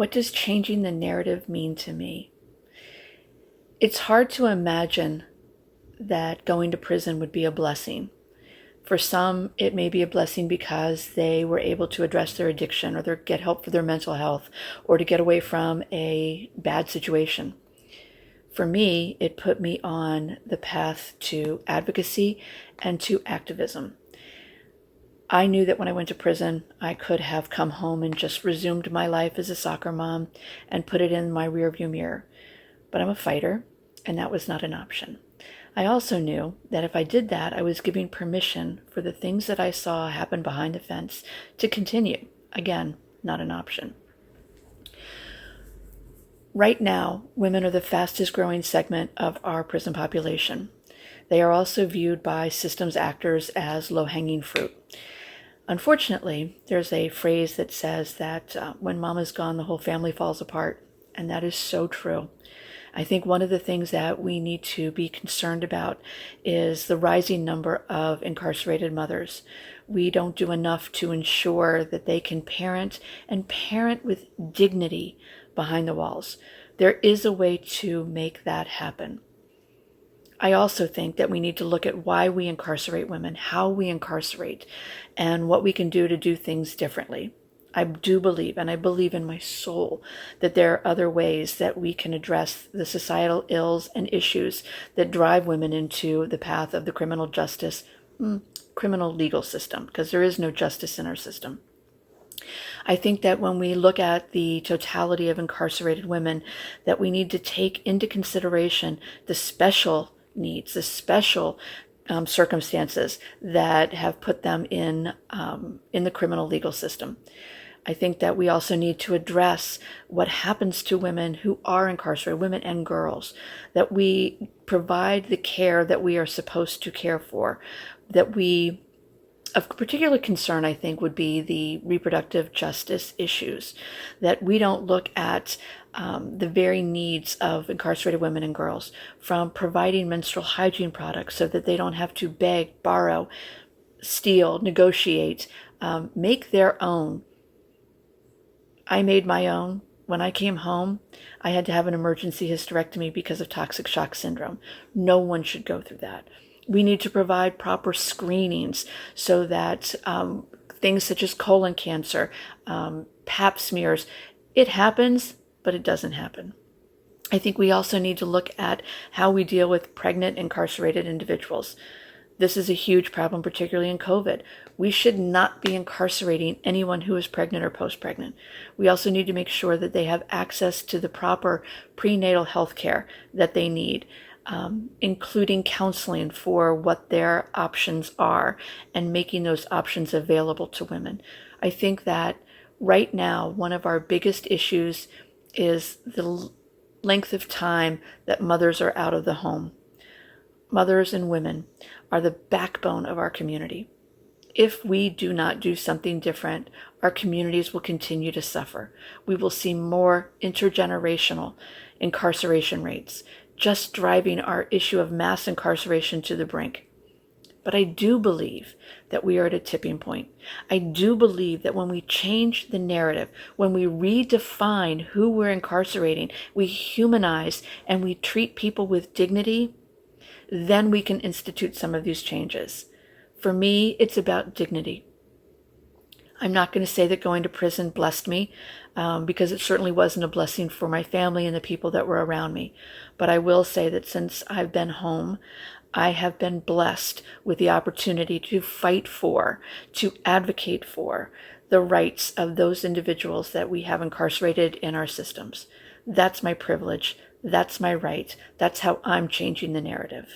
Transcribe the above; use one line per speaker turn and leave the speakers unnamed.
What does changing the narrative mean to me? It's hard to imagine that going to prison would be a blessing. For some, it may be a blessing because they were able to address their addiction or get help for their mental health or to get away from a bad situation. For me, it put me on the path to advocacy and to activism. I knew that when I went to prison, I could have come home and just resumed my life as a soccer mom and put it in my rearview mirror. But I'm a fighter, and that was not an option. I also knew that if I did that, I was giving permission for the things that I saw happen behind the fence to continue. Again, not an option. Right now, women are the fastest growing segment of our prison population. They are also viewed by systems actors as low-hanging fruit. Unfortunately, there's a phrase that says that when mama's gone, the whole family falls apart, and that is so true. I think one of the things that we need to be concerned about is the rising number of incarcerated mothers. We don't do enough to ensure that they can parent and parent with dignity behind the walls. There is a way to make that happen. I also think that we need to look at why we incarcerate women, how we incarcerate, and what we can do to do things differently. I do believe, and I believe in my soul, that there are other ways that we can address the societal ills and issues that drive women into the path of the criminal legal system, because there is no justice in our system. I think that when we look at the totality of incarcerated women, that we need to take into consideration the special needs, the special circumstances that have put them in the criminal legal system. I think that we also need to address what happens to women who are incarcerated, women and girls, that we provide the care that we are supposed to care for, that we, of particular concern, I think, would be the reproductive justice issues, that we don't look at the very needs of incarcerated women and girls, from providing menstrual hygiene products so that they don't have to beg, borrow, steal, negotiate, make their own. I made my own. When I came home, I had to have an emergency hysterectomy because of toxic shock syndrome. No one should go through that. We need to provide proper screenings so that things such as colon cancer, pap smears, it happens, but it doesn't happen. I think we also need to look at how we deal with pregnant incarcerated individuals. This is a huge problem, particularly in COVID. We should not be incarcerating anyone who is pregnant or post-pregnant. We also need to make sure that they have access to the proper prenatal health care that they need, including counseling for what their options are and making those options available to women. I think that right now, one of our biggest issues is the length of time that mothers are out of the home. Mothers and women are the backbone of our community. If we do not do something different, our communities will continue to suffer. We will see more intergenerational incarceration rates, just driving our issue of mass incarceration to the brink. But I do believe that we are at a tipping point. I do believe that when we change the narrative, when we redefine who we're incarcerating, we humanize and we treat people with dignity, then we can institute some of these changes. For me, it's about dignity. I'm not going to say that going to prison blessed me, because it certainly wasn't a blessing for my family and the people that were around me. But I will say that since I've been home, I have been blessed with the opportunity to fight for, to advocate for the rights of those individuals that we have incarcerated in our systems. That's my privilege. That's my right. That's how I'm changing the narrative.